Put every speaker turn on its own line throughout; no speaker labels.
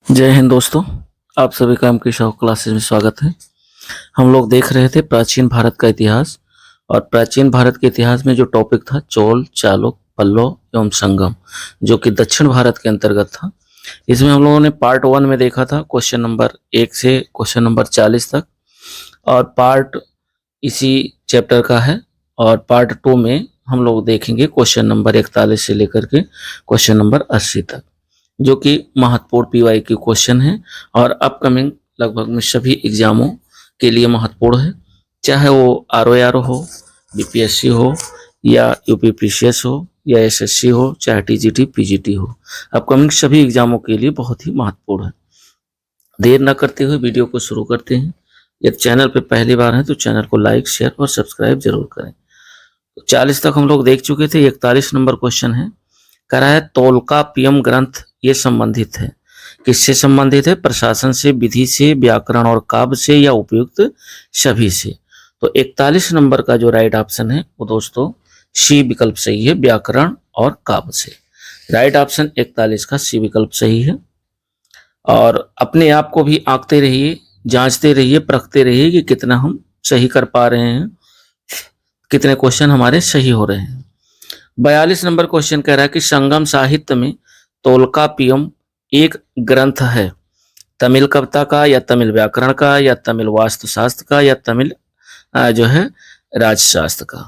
जय हिंद दोस्तों, आप सभी का एम के शाह क्लासेस में स्वागत है। हम लोग देख रहे थे प्राचीन भारत का इतिहास। और प्राचीन भारत के इतिहास में जो टॉपिक था चोल, चालुक्य, पल्लव एवं संगम, जो कि दक्षिण भारत के अंतर्गत था। इसमें हम लोगों ने पार्ट 1 में देखा था क्वेश्चन नंबर 1 से क्वेश्चन नंबर 40 तक, और पार्ट इसी चैप्टर का है। और पार्ट 2 में हम लोग देखेंगे क्वेश्चन नंबर 41 से लेकर के क्वेश्चन नंबर 80 तक, जो कि महत्वपूर्ण PYQ क्वेश्चन है और अपकमिंग लगभग में सभी एग्जामों के लिए महत्वपूर्ण है, चाहे वो ROAR हो, BPSC हो, या UPPCS हो, या SSC हो, चाहे TGT PGT हो। अपकमिंग सभी एग्जामों के लिए बहुत ही महत्वपूर्ण है। देर न करते हुए वीडियो को शुरू करते हैं। यदि चैनल पर पहली बार है तो चैनल को लाइक, शेयर और सब्सक्राइब जरूर करें। 40 तक हम लोग देख चुके थे। 41 नंबर क्वेश्चन है, कह रहा है तोल्काप्पियम ग्रंथ ये संबंधित है, किससे संबंधित है? प्रशासन से, विधि से, व्याकरण और काव्य से, या उपयुक्त सभी से। तो 41 नंबर का जो राइट ऑप्शन है वो दोस्तों सी विकल्प सही है, व्याकरण और काव्य से। राइट ऑप्शन 41 का सी विकल्प सही है। और अपने आप को भी आंकते रहिए, जांचते रहिए, परखते रहिए कि कितना हम सही कर पा रहे हैं, कितने क्वेश्चन हमारे सही हो रहे हैं। 42 नंबर क्वेश्चन कह रहा है कि संगम साहित्य में तोल्काप्पियम एक ग्रंथ है, तमिल कविता का, या तमिल व्याकरण का, या तमिल वास्तुशास्त्र का, या तमिल जो है राजशास्त्र का।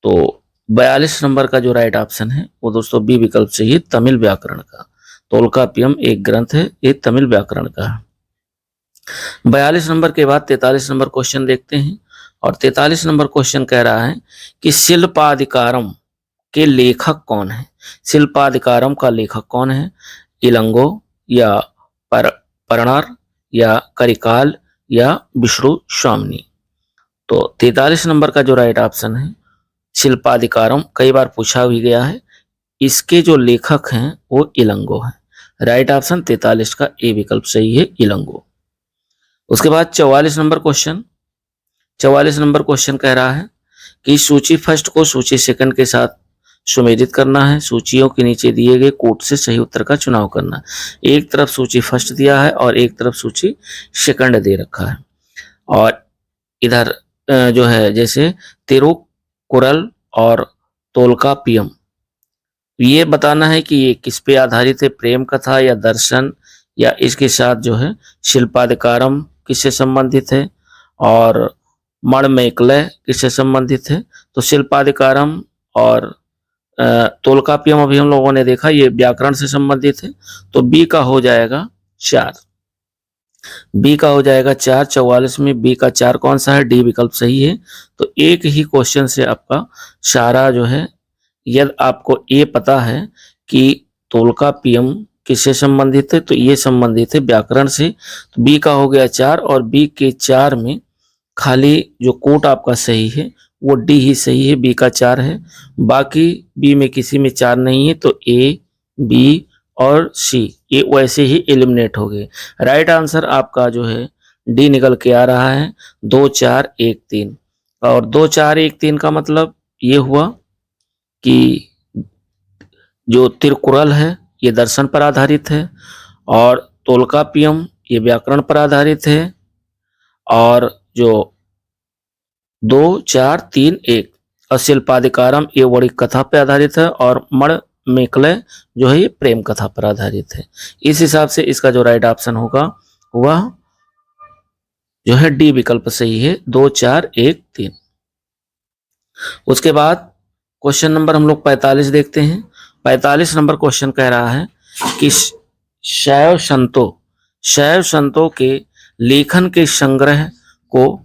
तो 42 नंबर का जो राइट ऑप्शन है वो दोस्तों बी विकल्प चाहिए, तमिल व्याकरण का। तोल्काप्पियम एक ग्रंथ है, ये तमिल व्याकरण का है। 42 नंबर के बाद 43 नंबर क्वेश्चन देखते हैं। और 43 नंबर क्वेश्चन कह रहा है कि शिल्पाधिकारम के लेखक कौन है? शिल्पाधिकारम का लेखक कौन है? इलंगो, या परणार, या करिकाल, या विष्णु स्वामिनी। तो 43 नंबर का जो राइट ऑप्शन है शिल्पाधिकारम, कई बार पूछा भी गया है, इसके जो लेखक हैं वो इलंगो है। राइट ऑप्शन 43 का ए विकल्प सही है, इलंगो। उसके बाद 44 नंबर क्वेश्चन। 44 नंबर क्वेश्चन कह रहा है कि सूची फर्स्ट को सूची सेकंड के साथ सुमेलित करना है। सूचियों के नीचे दिए गए कोट से सही उत्तर का चुनाव करना। एक तरफ सूची फर्स्ट दिया है और एक तरफ सूची सेकंड दे रखा है। और इधर जो है जैसे तिरुकुरल और तोल्काप्पियम, ये बताना है कि ये किस पे आधारित है, प्रेम कथा या दर्शन, या इसके साथ जो है शिल्पाधिकारम किससे संबंधित है, और मणमेकलय किससे संबंधित है। तो शिल्पाधिकारम और तोल्काप्पियम अभी हम लोगों ने देखा ये व्याकरण से संबंधित है। तो बी का हो जाएगा 4। बी का हो जाएगा 4। 44 में बी का 4 कौन सा है? डी विकल्प सही है। तो एक ही क्वेश्चन से आपका सारा जो है, यदि आपको ये पता है कि तोल्काप्पियम किससे संबंधित है तो ये संबंधित है व्याकरण से। तो बी का हो गया 4, और बी के 4 में खाली जो कोट आपका सही है वो डी ही सही है, बी का 4 है। बाकी बी में किसी में 4 नहीं है, तो ए, बी और सी ये वैसे ही एलिमिनेट हो गए। राइट आंसर आपका जो है डी निकल के आ रहा है, 2 4 1 3। और 2 4 1 3 का मतलब ये हुआ कि जो तिरुकुरल है ये दर्शन पर आधारित है, और तोल्काप्पियम ये व्याकरण पर आधारित है, और जो 2 4 3 1 और शिल्पाधिकारम ये वड़ी कथा पर आधारित है, और मणमेकलय जो है ये प्रेम कथा पर आधारित है। इस हिसाब से इसका जो राइट ऑप्शन होगा वह जो है डी विकल्प सही है, 2 4 1 3। उसके बाद क्वेश्चन नंबर हम लोग 45 देखते हैं। 45 नंबर क्वेश्चन कह रहा है कि शैव संतों के लेखन के संग्रह को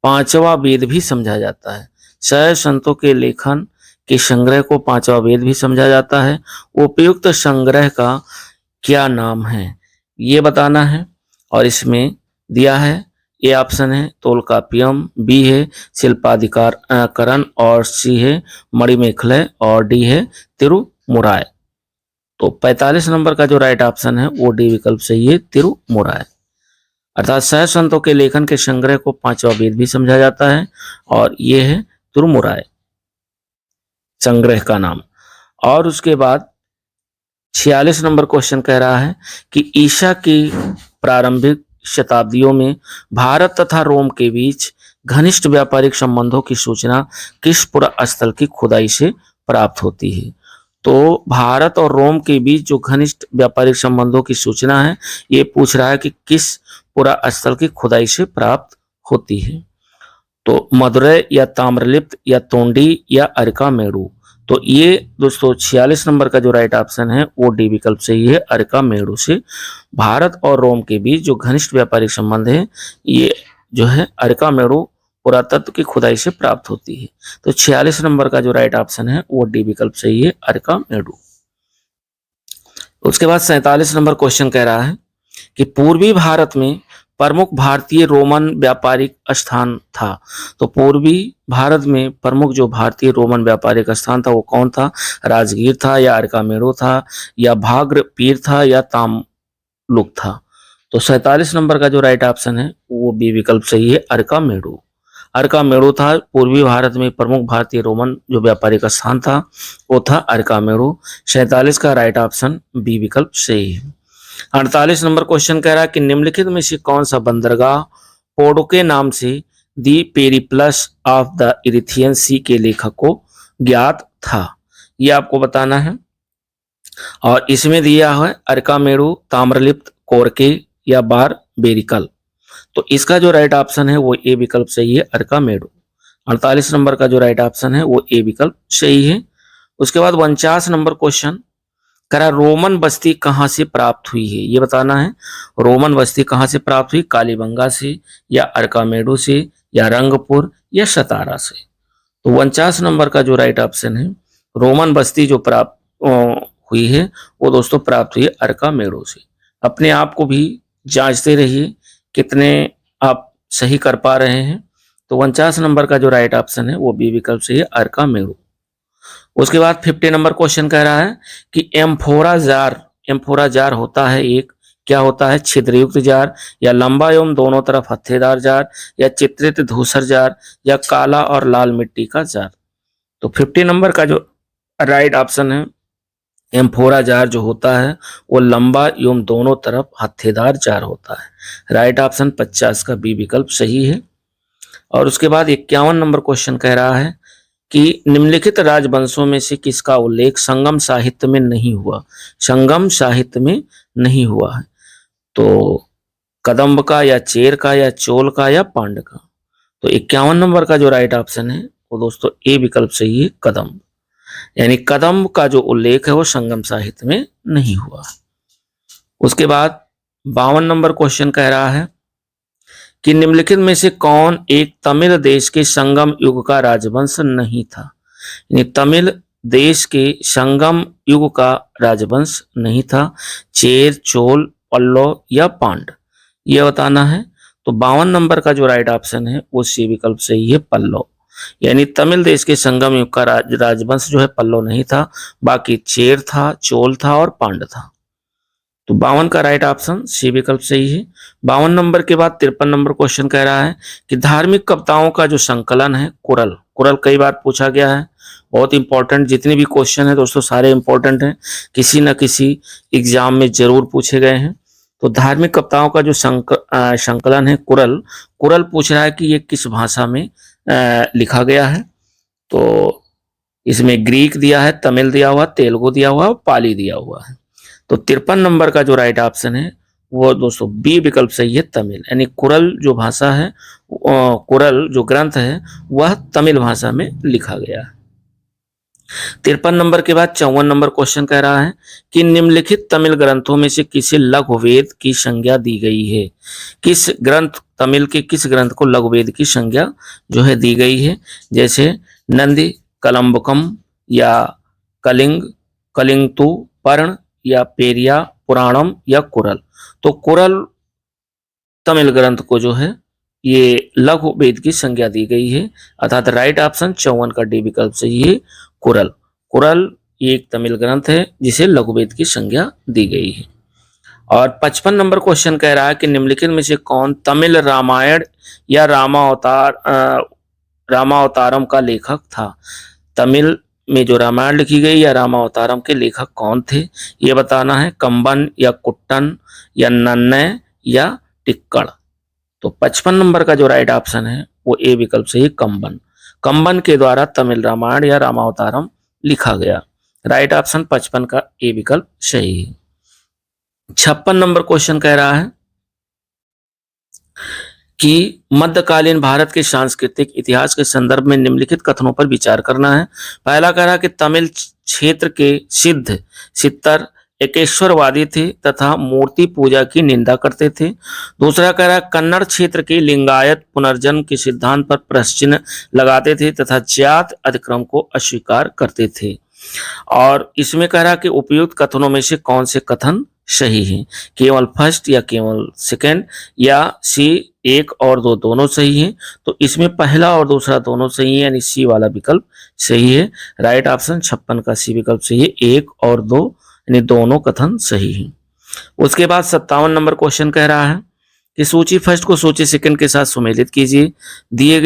पांचवा वेद भी समझा जाता है। शैव संतों के लेखन के संग्रह को पांचवा वेद भी समझा जाता है। उपयुक्त संग्रह का क्या नाम है ये बताना है। और इसमें दिया है, ए ऑप्शन है तोल्काप्पियम, बी है शिल्पाधिकरण, और सी है मणिमेखलय, और डी है तिरुमुराय। तो 45 नंबर का जो राइट ऑप्शन है वो डी विकल्प सही है, तिरुमुराय। अर्थात शैव संतों के लेखन के संग्रह को पांचवा वेद भी समझा जाता है, और ये है तिरुमुराय संग्रह का नाम। और उसके बाद 46 नंबर क्वेश्चन कह रहा है कि ईसा की प्रारंभिक शताब्दियों में भारत तथा रोम के बीच घनिष्ठ व्यापारिक संबंधों की सूचना किस पुरास्थल की खुदाई से प्राप्त होती है। तो भारत और रोम के बीच जो घनिष्ठ व्यापारिक संबंधों की सूचना है, ये पूछ रहा है कि किस पुरास्थल की खुदाई से प्राप्त होती है। तो मदुरै या ताम्रलिप्त या तोंडी या अरकामेड़ू। तो ये दोस्तों 46 नंबर का जो राइट ऑप्शन है वो डी विकल्प सही है, अरकामेड़ू से भारत और रोम के बीच जो घनिष्ठ व्यापारिक संबंध है, ये जो है अरकामेड़ू पुरातत्व की खुदाई से प्राप्त होती है। तो 46 नंबर का जो राइट ऑप्शन है वो डी विकल्प सही है, अरकामेड़ू। उसके बाद 47 नंबर क्वेश्चन कह रहा है कि पूर्वी भारत में प्रमुख भारतीय रोमन व्यापारिक स्थान था। तो पूर्वी भारत में प्रमुख जो भारतीय रोमन व्यापारिक स्थान था वो कौन था? राजगीर था या अरकामेड़ू था या भाग्रपीर था या तामलुक था। तो 47 नंबर का जो राइट ऑप्शन है वो बी विकल्प सही है, अरकामेड़ू। अरकामेड़ू था पूर्वी भारत में प्रमुख भारतीय रोमन जो व्यापारिक स्थान था वो था अरकामेड़ू। 47 का राइट ऑप्शन बी विकल्प सही है। 48 नंबर क्वेश्चन कह रहा है कि निम्नलिखित में से कौन सा बंदरगाह पोर्टो के नाम से दी पेरिप्लस ऑफ द इरिथियन सी के लेखक को ज्ञात था। ये आपको बताना है और इसमें दिया है अरकामेड़ू, ताम्रलिप्त, कोरके या बार बेरिकल। तो इसका जो राइट ऑप्शन है वो ए विकल्प सही है, अरकामेड़ू। 48 नंबर का जो राइट ऑप्शन है वो ए विकल्प सही है। उसके बाद 49 नंबर क्वेश्चन करा रोमन बस्ती कहां से प्राप्त हुई है, ये बताना है। रोमन बस्ती कहां से प्राप्त हुई? कालीबंगा से या अरकामेड़ू से या रंगपुर या सतारा से। तो 49 नंबर का जो राइट ऑप्शन है रोमन बस्ती जो प्राप्त हुई है वो दोस्तों प्राप्त हुई है अरकामेड़ू से। अपने आप को भी जांचते रहिए कितने आप सही कर पा रहे हैं। तो 49 नंबर का जो राइट ऑप्शन है वो बी विकल्प सही है, अरकामेड़ू। उसके बाद 50 नंबर क्वेश्चन कह रहा है कि एम्फोरा जार होता है एक, क्या होता है? छिद्रयुक्त जार या लंबा एवं दोनों तरफ हत्थेदार जार या चित्रित धूसर जार या काला और लाल मिट्टी का जार। तो 50 नंबर का जो राइट ऑप्शन है एम्फोरा जार जो होता है वो लंबा एवं दोनों तरफ हत्थेदार जार होता है। राइट ऑप्शन 50 का बी विकल्प सही है। और उसके बाद 51 नंबर क्वेश्चन कह रहा है कि निम्नलिखित राजवंशों में से किसका उल्लेख संगम साहित्य में नहीं हुआ? संगम साहित्य में नहीं हुआ है। तो कदम्ब का या चेर का या चोल का या पांड का। तो 51 नंबर का जो राइट ऑप्शन है वो दोस्तों ए विकल्प सही है, कदम्ब। यानी कदम्ब का जो उल्लेख है वो संगम साहित्य में नहीं हुआ। उसके बाद 52 नंबर क्वेश्चन कह रहा है कि निम्नलिखित में से कौन एक तमिल देश के संगम युग का राजवंश नहीं था? यानी तमिल देश के संगम युग का राजवंश नहीं था। चेर, चोल, पल्लव या पांड, यह बताना है। तो 52 नंबर का जो राइट ऑप्शन है वो सी विकल्प सही है, पल्लव। यानी तमिल देश के संगम युग का राजवंश जो है पल्लव नहीं था, बाकी चेर था, चोल था और पांड था। तो 52 का राइट ऑप्शन सी विकल्प सही है। 52 नंबर के बाद 53 नंबर क्वेश्चन कह रहा है कि धार्मिक कविताओं का जो संकलन है कुरल, कुरल कई बार पूछा गया है, बहुत इंपॉर्टेंट। जितने भी क्वेश्चन है दोस्तों सारे इंपॉर्टेंट हैं, किसी न किसी एग्जाम में जरूर पूछे गए हैं। तो धार्मिक कविताओं का जो संकलन है कुरल, कुरल पूछ रहा है कि ये किस भाषा में लिखा गया है। तो इसमें ग्रीक दिया है, तमिल दिया हुआ, तेलुगु दिया हुआ, पाली दिया हुआ है। तो 53 नंबर का जो राइट ऑप्शन है वो दोस्तों बी विकल्प सही है, तमिल। यानी कुरल जो भाषा है, कुरल जो ग्रंथ है वह तमिल भाषा में लिखा गया है। 53 नंबर के बाद 54 नंबर क्वेश्चन कह रहा है कि निम्नलिखित तमिल ग्रंथों में से किसे लघुवेद की संज्ञा दी गई है? किस ग्रंथ, तमिल के किस ग्रंथ को लघुवेद की संज्ञा जो है दी गई है? जैसे नंदी कलम्बकम या कलिंगतु पर्ण या पेरिया पुराणम या कुरल। तो कुरल तमिल ग्रंथ को जो है ये लघु वेद की संज्ञा दी गई है, अर्थात राइट ऑप्शन 54 का डी विकल्प सही है, कुरल। कुरल एक तमिल ग्रंथ है जिसे लघु वेद की संज्ञा दी गई है। और 55 नंबर क्वेश्चन कह रहा है कि निम्नलिखित में से कौन तमिल रामायण या रामावतारम का लेखक था? तमिल में जो रामायण लिखी गई या रामावतारम के लेखक कौन थे, ये बताना है। कंबन या कुट्टन या नन्नय या टिक्कड़। तो 55 नंबर का जो राइट ऑप्शन है वो ए विकल्प से ही कंबन। कंबन के द्वारा तमिल रामायण या रामावतारम लिखा गया। राइट ऑप्शन 55 का ए विकल्प सही है। 56 नंबर क्वेश्चन कह रहा है कि मध्यकालीन भारत के सांस्कृतिक इतिहास के संदर्भ में निम्नलिखित कथनों पर विचार करना है। पहला कह रहा कि तमिल क्षेत्र के सिद्ध सित्तर एकेश्वरवादी थे तथा मूर्ति पूजा की निंदा करते थे। दूसरा कह रहा कन्नड़ क्षेत्र के लिंगायत पुनर्जन्म के सिद्धांत पर प्रश्न लगाते थे तथा जात अधिक्रम को अस्वीकार करते थे। और इसमें कह रहा कि उपयुक्त कथनों में से कौन से कथन सही है, केवल फर्स्ट या केवल सेकंड या सी एक और दो दोनों सही है। तो इसमें पहला और दूसरा दोनों सही है, यानी सी वाला विकल्प सही है। राइट ऑप्शन 56 का सी विकल्प सही है, एक और दो यानी दोनों कथन सही है। उसके बाद 57 नंबर क्वेश्चन कह रहा है कि सूची फर्स्ट को सूची सेकंड के साथ सुमेलित कीजिए। दिए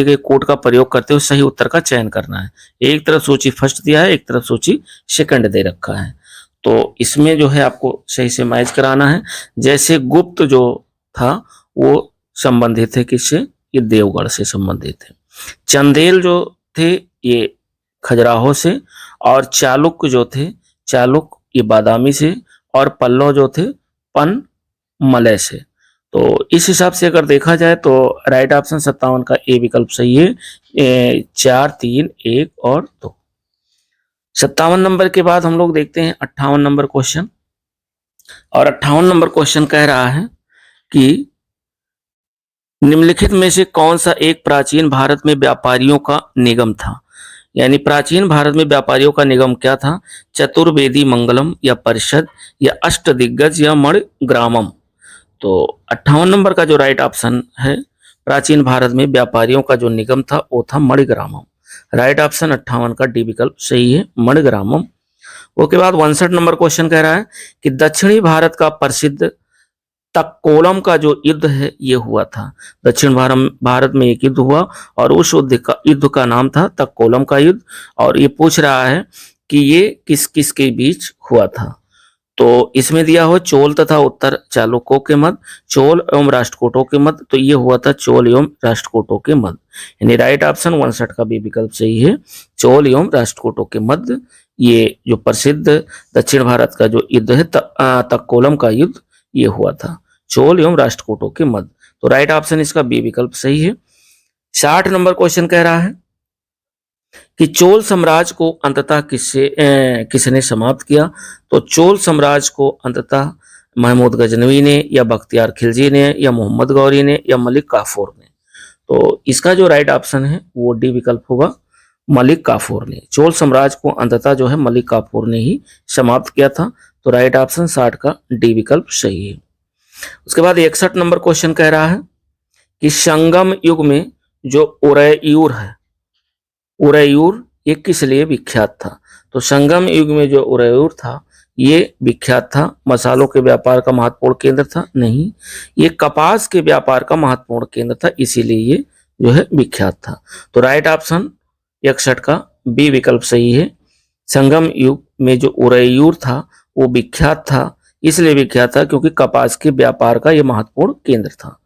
गए कोड का प्रयोग करते हुए सही उत्तर का चयन करना है। एक तरफ सूची फर्स्ट दिया है, एक तरफ सूची सेकंड दे रखा है। तो इसमें जो है आपको सही से मैच कराना है। जैसे गुप्त जो था वो संबंधित है किससे, ये देवगढ़ से संबंधित है। चंदेल जो थे ये खजुराहो से, और चालुक्य जो थे चालुक्य ये बादामी से, और पल्लव जो थे पनमलय से। तो इस हिसाब से अगर देखा जाए तो राइट ऑप्शन 57 का ए विकल्प सही है। 4 3 1 और 2। 57 नंबर के बाद हम लोग देखते हैं 58 नंबर क्वेश्चन। और 58 नंबर क्वेश्चन कह रहा है कि निम्नलिखित में से कौन सा एक प्राचीन भारत में व्यापारियों का निगम था। यानी प्राचीन भारत में व्यापारियों का निगम क्या था, चतुर्वेदी मंगलम या परिषद या अष्टदिग्गज या मणिग्रामम। तो 58 नंबर का जो राइट ऑप्शन है, प्राचीन भारत में व्यापारियों का जो निगम था वो था मणिग्रामम। राइट ऑप्शन 58 का डी विकल्प सही है, मणिग्रामम। उसके बाद 62 नंबर क्वेश्चन कह रहा है कि दक्षिणी भारत का प्रसिद्ध तक्कोलम का जो युद्ध है ये हुआ था। दक्षिण भारत में एक युद्ध हुआ और उस युद्ध का नाम था तक्कोलम का युद्ध। और ये पूछ रहा है कि ये किस किस के बीच हुआ था। तो इसमें दिया हुआ चोल तथा उत्तर चालुक्यों के मध्य, चोल एवं राष्ट्रकूटों के मध्य। तो ये हुआ था चोल एवं राष्ट्रकूटों के मध्य, यानी राइट ऑप्शन 62 का भी विकल्प सही है, चोल एवं राष्ट्रकूटों के मध्य ये जो प्रसिद्ध दक्षिण भारत का जो युद्ध है तक्कोलम का युद्ध ये हुआ था, चोल एवं राष्ट्रकूटों के मध्य। तो राइट ऑप्शन इसका बी विकल्प सही है। 60 नंबर क्वेश्चन कह रहा है कि चोल साम्राज्य को अंततः किसने समाप्त किया। तो चोल साम्राज्य को अंततः महमूद गजनवी ने या बख्तियार खिलजी ने या मोहम्मद गौरी ने या मलिक काफूर ने। तो इसका जो राइट ऑप्शन है वो डी विकल्प होगा, मलिक काफूर ने। चोल साम्राज्य को अंततः जो है मलिक काफूर ने ही समाप्त किया था। तो राइट ऑप्शन 60 का डी विकल्प सही है। उसके बाद 61 नंबर क्वेश्चन कह रहा है कि संगम युग में जो उरैयूर है, उरैयूर ये किस लिए विख्यात था। तो संगम युग में जो उरैयूर था ये विख्यात था, मसालों के व्यापार का महत्वपूर्ण केंद्र था, नहीं, ये कपास के व्यापार का महत्वपूर्ण केंद्र था, इसीलिए ये जो है विख्यात था। तो राइट ऑप्शन 61 का बी विकल्प सही है। संगम युग में जो उरैयूर था वो विख्यात था, इसलिए विख्यात था क्योंकि कपास के व्यापार का यह महत्वपूर्ण केंद्र था।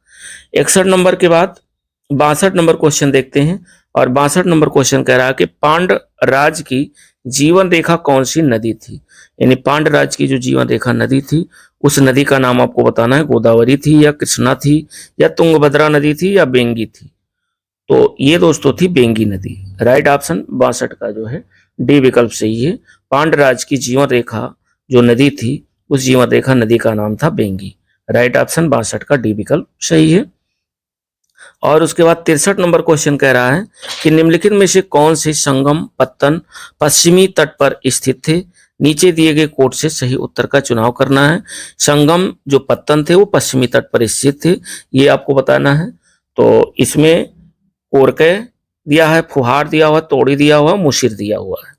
61 नंबर के बाद 62 नंबर क्वेश्चन देखते हैं। और 62 नंबर क्वेश्चन कह रहा है कि पांड राज की जीवन रेखा कौन सी नदी थी। यानी पांड राज की जो जीवन रेखा नदी थी उस नदी का नाम आपको बताना है, गोदावरी थी या कृष्णा थी या तुंगभद्रा नदी थी या बेंगी थी। तो ये दोस्तों थी बेंगी नदी। राइट ऑप्शन 62 का जो है डी विकल्प सही है। पांड राज की जीवन रेखा जो नदी थी उस जीवन रेखा नदी का नाम था बेंगी। राइट ऑप्शन 62 का डी विकल्प सही है। और उसके बाद 63 नंबर क्वेश्चन कह रहा है कि निम्नलिखित में से कौन से संगम पत्तन पश्चिमी तट पर स्थित थे। नीचे दिए गए कोड से सही उत्तर का चुनाव करना है। संगम जो पत्तन थे वो पश्चिमी तट पर स्थित थे, ये आपको बताना है। तो इसमें कोरके दिया है, फुहार दिया हुआ, तोड़ी दिया हुआ, मुशिर दिया हुआ है।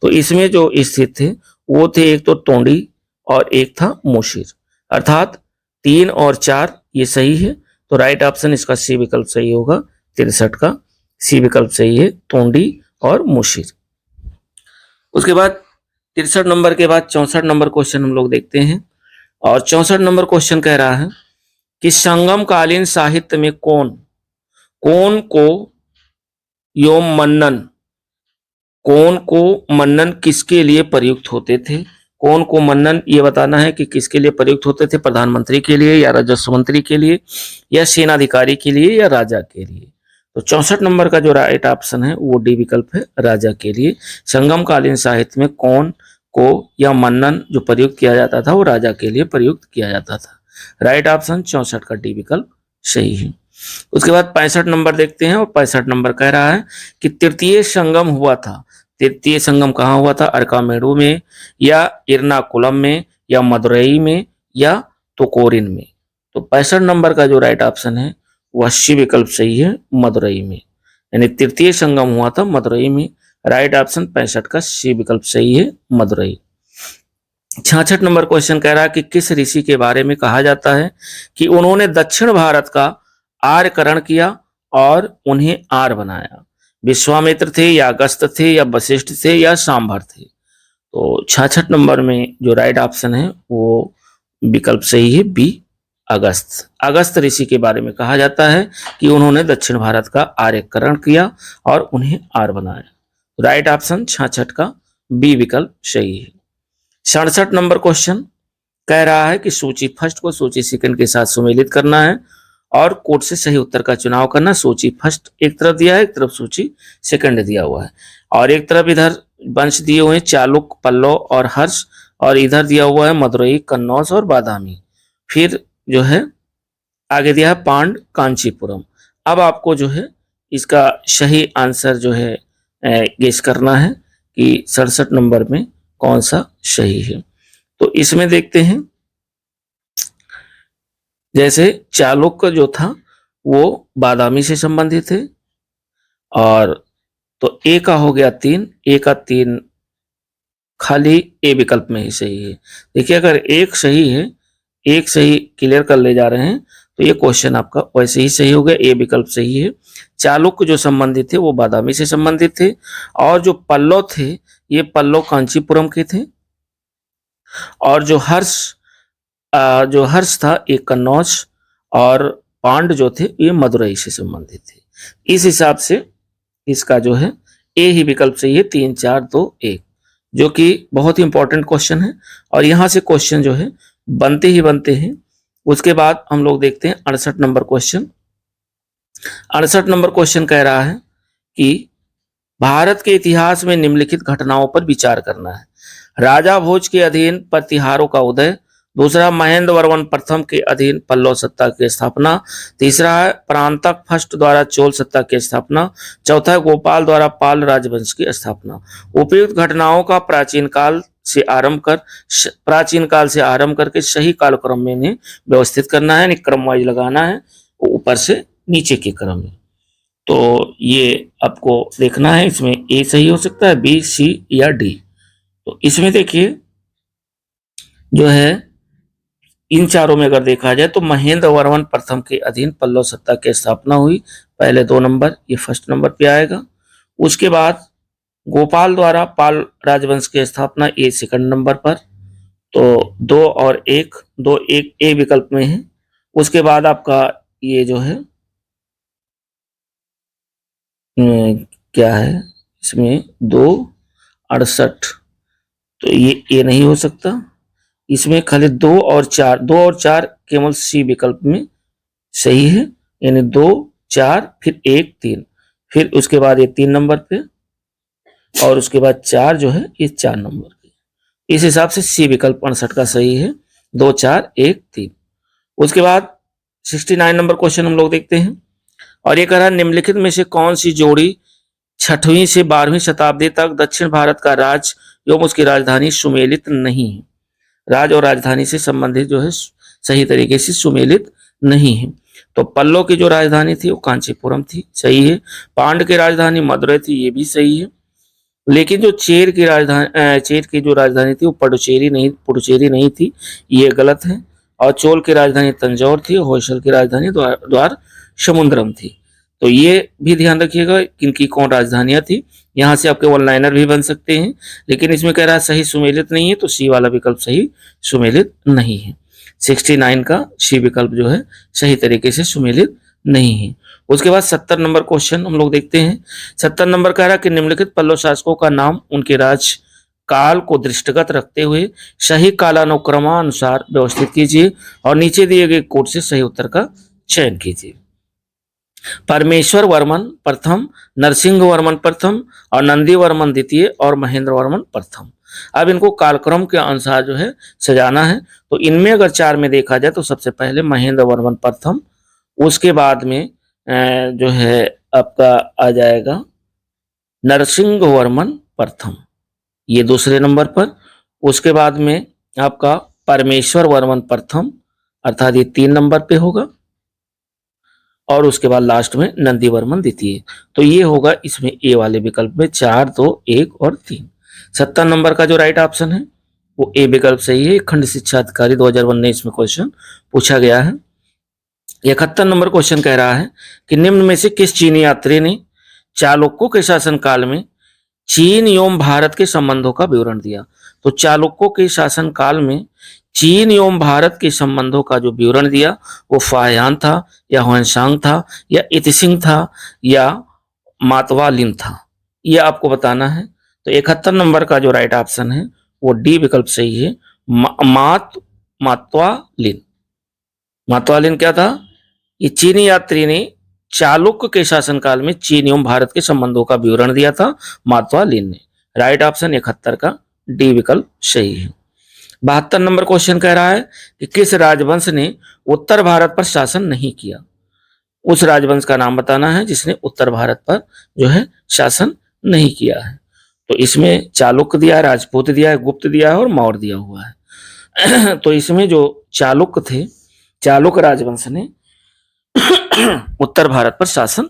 तो इसमें जो स्थित थे वो थे एक तो तोंडी और एक था मुशिर, अर्थात 3 और 4 ये सही है। तो राइट ऑप्शन इसका सी विकल्प सही होगा, 63 का सी विकल्प सही है, तोंडी और मुशिर। उसके बाद 63 नंबर के बाद 64 नंबर क्वेश्चन हम लोग देखते हैं। और 64 नंबर क्वेश्चन कह रहा है कि संगम कालीन साहित्य में कौन कौन को योम मन्नन कौन को मन्नन किसके लिए प्रयुक्त होते थे। कौन को मन्नन ये बताना है कि किसके लिए प्रयुक्त होते थे, प्रधानमंत्री के लिए या राजस्व मंत्री के लिए या सेनाधिकारी के लिए या राजा के लिए। तो 64 नंबर का जो राइट ऑप्शन है वो डी विकल्प है, राजा के लिए। संगम कालीन साहित्य में कौन को या मन्नन जो प्रयुक्त किया जाता था वो राजा के लिए प्रयुक्त किया जाता था। राइट ऑप्शन 64 का डी विकल्प सही है। उसके बाद 65 नंबर देखते हैं। और 65 नंबर कह रहा है कि तृतीय संगम हुआ था। तृतीय संगम कहाँ हुआ था, अरकामेडू में या इरनाकुलम में या मदुरई में या तुकोरिन में। तो 65 नंबर का जो राइट ऑप्शन है वह सी विकल्प सही है, मदुरई में। यानी तृतीय संगम हुआ था मदुरई में। राइट ऑप्शन 65 का सी विकल्प सही है, मदुरई। 66 नंबर क्वेश्चन कह रहा है कि किस ऋषि के बारे में कहा जाता है कि उन्होंने दक्षिण भारत का आर्यकरण किया और उन्हें आर्य बनाया। विश्वामित्र थे या अगस्त थे या वशिष्ठ थे या सांभर थे। तो 66 नंबर में जो राइट ऑप्शन है वो विकल्प सही है, बी अगस्त। अगस्त ऋषि के बारे में कहा जाता है कि उन्होंने दक्षिण भारत का आर्यकरण किया और उन्हें आर्य बनाया। राइट ऑप्शन 66 का बी विकल्प सही है। 67 नंबर क्वेश्चन कह रहा है कि सूची फर्स्ट को सूची सेकंड के साथ सुमेलित करना है और कोड से सही उत्तर का चुनाव करना। सूची फर्स्ट एक तरफ दिया है, एक तरफ सूची सेकंड दिया हुआ है और एक तरफ इधर वंश दिए हुए हैं चालुक, पल्लव और हर्ष, और इधर दिया हुआ है मदुरई, कन्नौज और बादामी। फिर जो है आगे दिया है पांड, कांचीपुरम। अब आपको जो है इसका सही आंसर जो है गेस करना है कि 67 नंबर में कौन सा सही है। तो इसमें देखते हैं, जैसे चालुक्य जो था वो बादामी से संबंधित है और तो ए का हो गया 3, ए का 3 खाली ए विकल्प में ही सही है। देखिए अगर एक सही है, एक सही क्लियर कर ले जा रहे हैं तो ये क्वेश्चन आपका वैसे ही सही हो गया, ए विकल्प सही है। चालुक्य जो संबंधित थे वो बादामी से संबंधित थे और जो पल्लव थे ये पल्लव कांचीपुरम के थे और जो हर्ष था ये कन्नौज और पांड जो थे ये मदुरई से संबंधित थे। इस हिसाब से इसका जो है ए ही विकल्प सही है, 3 4 2 1, जो कि बहुत ही इंपॉर्टेंट क्वेश्चन है और यहां से क्वेश्चन जो है बनते ही बनते हैं। उसके बाद हम लोग देखते हैं 68 नंबर क्वेश्चन। 68 नंबर क्वेश्चन कह रहा है कि भारत के इतिहास में निम्नलिखित घटनाओं पर विचार करना है। राजा भोज के अधीन प्रतिहारों का उदय, दूसरा महेंद्र वर्मन प्रथम के अधीन पल्लव सत्ता की स्थापना, तीसरा है प्रांतक फर्स्ट द्वारा चोल सत्ता की स्थापना, चौथा है गोपाल द्वारा पाल राजवंश की स्थापना। उपयुक्त घटनाओं का प्राचीन काल से आरंभ करके सही कालक्रम में इन्हें व्यवस्थित करना है, क्रम वाइज लगाना है, ऊपर से नीचे के क्रम में। तो ये आपको देखना है, इसमें ए सही हो सकता है, बी, सी या डी। तो इसमें देखिए जो है इन चारों में अगर देखा जाए तो महेंद्र वर्मन प्रथम के अधीन पल्लव सत्ता की स्थापना हुई, पहले 2 नंबर, ये फर्स्ट नंबर पे आएगा। उसके बाद गोपाल द्वारा पाल राजवंश की स्थापना, ये सेकंड नंबर पर। तो 2 और 1, 2 1 ए विकल्प में है। उसके बाद आपका ये जो है क्या है इसमें 268, तो ये नहीं हो सकता। इसमें खाली 2 और 4 केवल सी विकल्प में सही है, यानी 2 4 फिर 1 3, फिर उसके बाद ये 3 नंबर पे और उसके बाद 4 जो है ये 4 नंबर पे। इस हिसाब से सी विकल्प 68 का सही है, 2 4 1 3। उसके बाद 69 नंबर क्वेश्चन हम लोग देखते हैं और ये कह रहा है निम्नलिखित में से कौन सी जोड़ी 6वीं से 12वीं शताब्दी तक दक्षिण भारत का राज्य एवं उसकी राजधानी सुमेलित नहीं है। राज और राजधानी से संबंधित जो है सही तरीके से सुमेलित नहीं है। तो पल्लव की जो राजधानी थी वो कांचीपुरम थी, सही है। पांड की राजधानी मदुरई थी, ये भी सही है। लेकिन जो चेर की जो राजधानी थी वो पुडुचेरी नहीं थी, ये गलत है। और चोल की राजधानी तंजौर थी, होयसल की राजधानी द्वार समुद्रम थी। तो ये भी ध्यान रखिएगा किनकी कौन राजधानियां थी। यहाँ से आपके वन लाइनर भी बन सकते हैं, लेकिन इसमें कह रहा है सही सुमेलित नहीं है, तो सी वाला विकल्प सही सुमेलित नहीं है। 69 का सी विकल्प जो है सही तरीके से सुमेलित नहीं है। उसके बाद 70 नंबर क्वेश्चन हम लोग देखते हैं। 70 नंबर कह रहा है कि निम्नलिखित पल्लव शासकों का नाम उनके राज काल को दृष्टिगत रखते हुए सही कालानुक्रमानुसार व्यवस्थित कीजिए और नीचे दिए गए कोड से सही उत्तर का चयन कीजिए। परमेश्वर वर्मन प्रथम, नरसिंह वर्मन प्रथम और नंदी वर्मन द्वितीय और महेंद्र वर्मन प्रथम। अब इनको कालक्रम के अनुसार जो है सजाना है। तो इनमें अगर 4 में देखा जाए तो सबसे पहले महेंद्र वर्मन प्रथम, उसके बाद में जो है आपका आ जाएगा नरसिंह वर्मन प्रथम, ये दूसरे नंबर पर। उसके बाद में आपका परमेश्वर वर्मन प्रथम, अर्थात ये 3 नंबर पे होगा। और उसके बाद लास्ट में नंदी वर्मन द्वितीय। तो ये होगा इसमें ए वाले विकल्प में 4, 2, 1 और 3। 70 नंबर का जो राइट ऑप्शन है वो ए विकल्प सही है। खंड शिक्षा अधिकारी 2019 में क्वेश्चन पूछा गया है। 71 नंबर क्वेश्चन कह रहा है कि निम्न में से किस चीनी यात्री ने चालुक्यों के शासनकाल में चीन एवं भारत के संबंधों का विवरण दिया। तो चालुक्यों के शासनकाल में चीन एवं भारत के संबंधों का जो विवरण दिया वो फाह्यान था या ह्वेनसांग था या इतिसिंग था या मातवालिन था, ये आपको बताना है। तो 71 नंबर का जो राइट ऑप्शन है वो डी विकल्प सही है। मातवालिन। मातवालिन क्या था? ये चीनी यात्री ने चालुक्य के शासनकाल में चीन एवं भारत के संबंधों का विवरण दिया था, मातवालिन ने। राइट ऑप्शन 71 का डी विकल्प सही है। 72 नंबर क्वेश्चन कह रहा है कि किस राजवंश ने उत्तर भारत पर शासन नहीं किया। उस राजवंश का नाम बताना है जिसने उत्तर भारत पर जो है शासन नहीं किया है। तो इसमें चालुक्य दिया है, राजपूत दिया है, गुप्त दिया है और मौर्य दिया हुआ है। तो इसमें जो चालुक्य थे, चालुक्य राजवंश ने उत्तर भारत पर शासन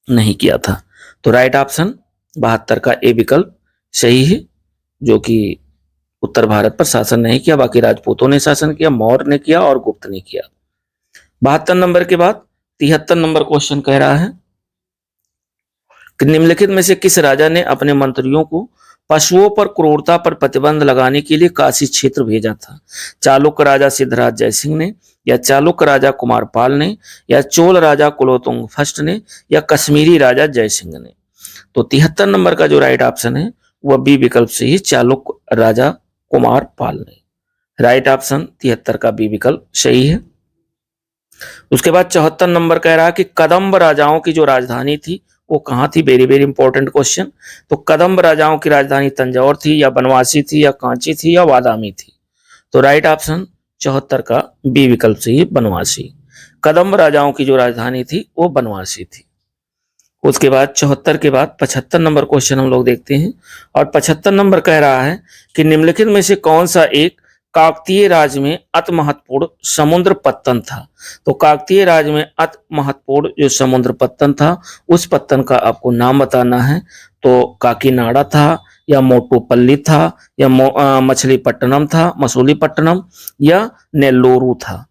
नहीं किया था। तो राइट ऑप्शन 72 का ए विकल्प सही है, जो कि उत्तर भारत पर शासन नहीं किया, बाकी राजपूतों ने शासन किया, मौर्य ने किया और गुप्त ने किया। 72 नंबर के बाद 73 नंबर क्वेश्चन कह रहा है कि निम्नलिखित में से किस राजा ने अपने मंत्रियों को पशुओं पर क्रूरता पर प्रतिबंध लगाने के लिए काशी क्षेत्र भेजा था। चालुक्य राजा सिद्धराज जयसिंह ने, या चालुक्य राजा कुमारपाल ने, या चोल राजा कुलोत्तुंग फर्स्ट ने, या कश्मीरी राजा जयसिंह ने। तो 73 नंबर का जो राइट ऑप्शन है वह बी विकल्प से ही चालुक्य राजा कुमारपाल ने। राइट ऑप्शन 73 का बी विकल्प सही है। उसके बाद 74 नंबर कह रहा है कि कदम्ब राजाओं की जो राजधानी थी वो कहाँ थी। Very very important question. तो कदम्ब राजाओं की राजधानी तंजौर थी, या बनवासी थी, या कांची थी, या बादामी थी। तो राइट ऑप्शन 74 का बी विकल्प से ही बनवासी। कदम्ब राजाओं की जो राजधानी थी वो बनवासी थी। उसके बाद 74 के बाद 75 नंबर क्वेश्चन हम लोग देखते हैं, और 75 नंबर कह रहा है कि निम्नलिखित में से कौन सा एक काकतीय राज में अति महत्वपूर्ण समुद्र पत्तन था। तो काकतीय राज में अति महत्वपूर्ण जो समुद्र पत्तन था उस पत्तन का आपको नाम बताना है। तो काकीनाडा था, या मोटूपल्ली था, या मछलीपट्टनम था, मसूलीपट्टनम, या नेल्लोरू था।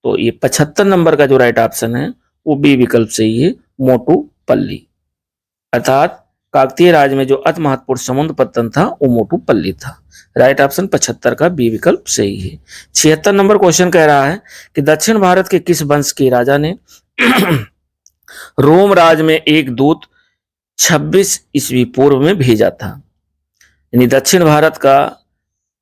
तो ये 75 नंबर का जो राइट ऑप्शन है वो बी विकल्प से ही है, मोटूपल्ली। अर्थात काकतीय राज में जो अति महत्वपूर्ण समुद्र पत्तन था वो मोटूपल्ली था। राइट ऑप्शन 75 का बी विकल्प सही है। 76 नंबर क्वेश्चन कह रहा है कि दक्षिण भारत के किस वंश के राजा ने रोम राज में एक दूत 26 ईस्वी पूर्व में भेजा था। यानी दक्षिण भारत का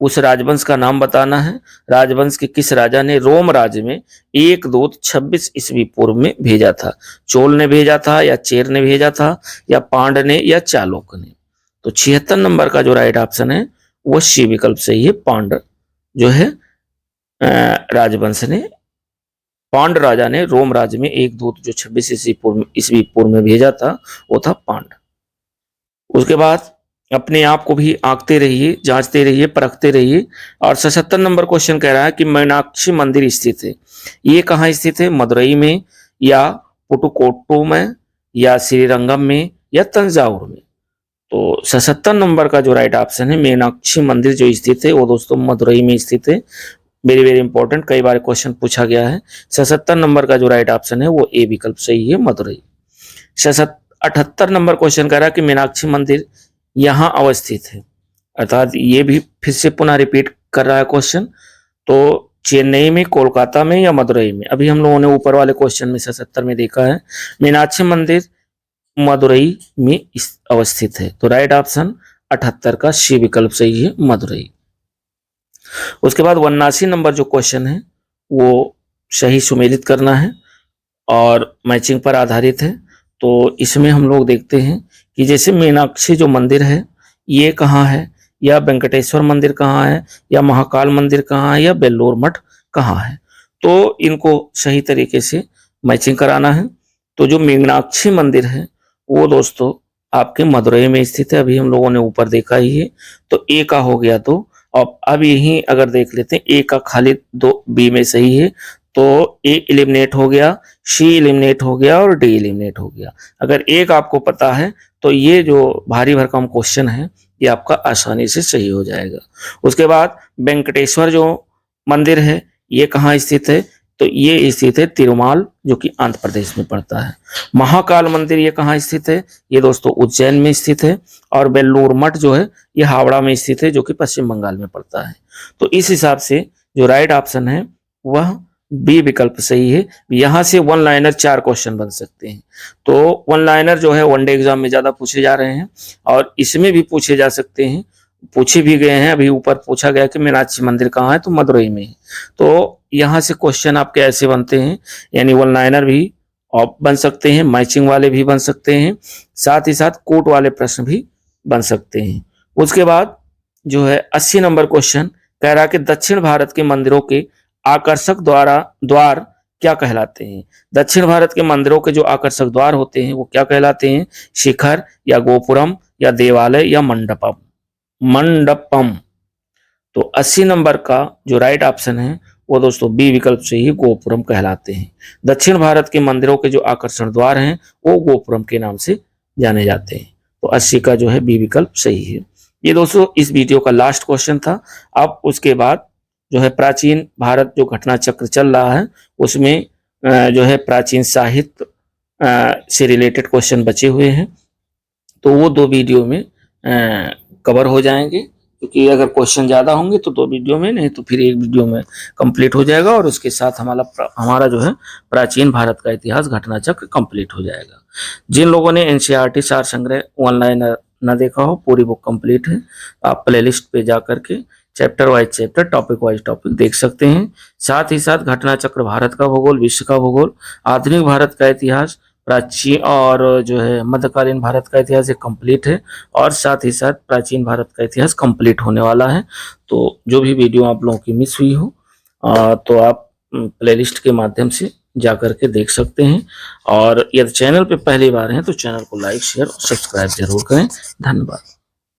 उस राजवंश का नाम बताना है। राजवंश के किस राजा ने रोम राज्य में एक दूत 26 ईस्वी पूर्व में भेजा था। चोल ने भेजा था, या चेर ने भेजा था, या पांड ने, या चालुक्य ने। तो 76 नंबर का जो राइट ऑप्शन है वो सी विकल्प सही है। पांड जो है राजवंश ने, पांड राजा ने रोम राज्य में एक दूत जो 26 ईस्वी पूर्व में भेजा था वो था पांड। उसके बाद अपने आप को भी आंकते रहिए, जांचते रहिए, परखते रहिए। और 77 नंबर क्वेश्चन कह रहा है कि मीनाक्षी मंदिर स्थित है, ये कहाँ स्थित है? मदुरई में, या पुटुकोट्टू में, या श्रीरंगम में, या तंजावुर में। तो 77 नंबर का जो राइट ऑप्शन है मीनाक्षी मंदिर जो स्थित है वो दोस्तों मदुरई में स्थित है। वेरी वेरी इंपॉर्टेंट, कई बार क्वेश्चन पूछा गया है। 77 नंबर का जो राइट ऑप्शन है वो ए विकल्प सही है, मदुरई। 78 नंबर क्वेश्चन कह रहा है कि मीनाक्षी मंदिर यहाँ अवस्थित है, अर्थात ये भी फिर से पुनः रिपीट कर रहा है क्वेश्चन। तो चेन्नई में, कोलकाता में या मदुरई में? अभी हम लोगों ने ऊपर वाले क्वेश्चन में 77 में देखा है मीनाक्षी मंदिर मदुरई में अवस्थित है। तो राइट ऑप्शन 78 का सी विकल्प सही है, मदुरई। उसके बाद 79 नंबर जो क्वेश्चन है वो सही सुमेलित करना है और मैचिंग पर आधारित है। तो इसमें हम लोग देखते हैं कि जैसे मीनाक्षी जो मंदिर है ये कहाँ है, या वेंकटेश्वर मंदिर कहाँ है, या महाकाल मंदिर कहाँ है, या बेल्लोर मठ कहाँ है। तो इनको सही तरीके से मैचिंग कराना है। तो जो मीनाक्षी मंदिर है वो दोस्तों आपके मदुरई में स्थित है, अभी हम लोगों ने ऊपर देखा ही है। तो ए का हो गया दो, और अब यही अगर देख लेते हैं ए का खाली दो, बी में सही है तो ए एलिमिनेट हो गया, सी एलिमिनेट हो गया और डी एलिमिनेट हो गया। अगर एक आपको पता है तो ये जो भारी भरकम क्वेश्चन है ये आपका आसानी से सही हो जाएगा। उसके बाद वेंकटेश्वर जो मंदिर है ये कहाँ स्थित है? तो ये स्थित है तिरुमाल, जो कि आंध्र प्रदेश में पड़ता है। महाकाल मंदिर ये कहाँ स्थित है? ये दोस्तों उज्जैन में स्थित है। और बेल्लूर मठ जो है ये हावड़ा में स्थित है, जो कि पश्चिम बंगाल में पड़ता है। तो इस हिसाब से जो राइट ऑप्शन है वह बी विकल्प सही है। यहां से वन लाइनर 4 क्वेश्चन बन सकते हैं। तो वन लाइनर जो है वनडे एग्जाम में ज्यादा पूछे जा रहे हैं और इसमें भी पूछे जा सकते हैं, पूछे भी गए हैं। अभी ऊपर पूछा गया कि मीनाक्षी मंदिर कहाँ है, तो मदुरई में है। तो यहाँ से क्वेश्चन आपके ऐसे बनते हैं, यानी वन लाइनर भी बन सकते हैं, मैचिंग वाले भी बन सकते हैं, साथ ही साथ कोट वाले प्रश्न भी बन सकते हैं। उसके बाद जो है 80 नंबर क्वेश्चन कह रहा है कि दक्षिण भारत के मंदिरों के आकर्षक द्वार क्या कहलाते हैं? दक्षिण भारत के मंदिरों के जो आकर्षक द्वार होते हैं वो क्या कहलाते हैं? शिखर, या गोपुरम, या देवालय, या मंडपम? मंडपम। तो 80 नंबर का जो राइट ऑप्शन है वो दोस्तों बी विकल्प से ही गोपुरम कहलाते हैं। दक्षिण भारत के मंदिरों के जो आकर्षण द्वार हैं वो गोपुरम के नाम से जाने जाते हैं। तो 80 का जो है बी विकल्प सही है। ये दोस्तों इस वीडियो का लास्ट क्वेश्चन था। अब उसके बाद जो है प्राचीन भारत जो घटना चक्र चल रहा है उसमें जो है प्राचीन साहित्य से रिलेटेड क्वेश्चन बचे हुए हैं, तो वो 2 वीडियो में कवर हो जाएंगे। क्योंकि अगर क्वेश्चन ज्यादा होंगे तो 2 वीडियो में, नहीं तो फिर 1 वीडियो में कंप्लीट हो जाएगा और उसके साथ हमारा जो है प्राचीन भारत का इतिहास घटना चक्र कंप्लीट हो जाएगा। जिन लोगों ने एनसीईआरटी सार संग्रह ऑनलाइन न देखा हो, पूरी बुक कंप्लीट है, आप प्लेलिस्ट पे जा करके chapter wise chapter, topic wise topic देख सकते हैं। साथ ही साथ घटना चक्र, भारत का भूगोल, विश्व का भूगोल, आधुनिक भारत का इतिहास, प्राचीन और जो है मध्यकालीन भारत का इतिहास ये कंप्लीट है, और साथ ही साथ प्राचीन भारत का इतिहास कंप्लीट होने वाला है। तो जो भी वीडियो आप लोगों की मिस हुई हो तो आप प्लेलिस्ट के माध्यम से जा करके देख सकते हैं। और यदि चैनल पे पहली बार हैं तो चैनल को लाइक, शेयर और सब्सक्राइब जरूर करें। धन्यवाद।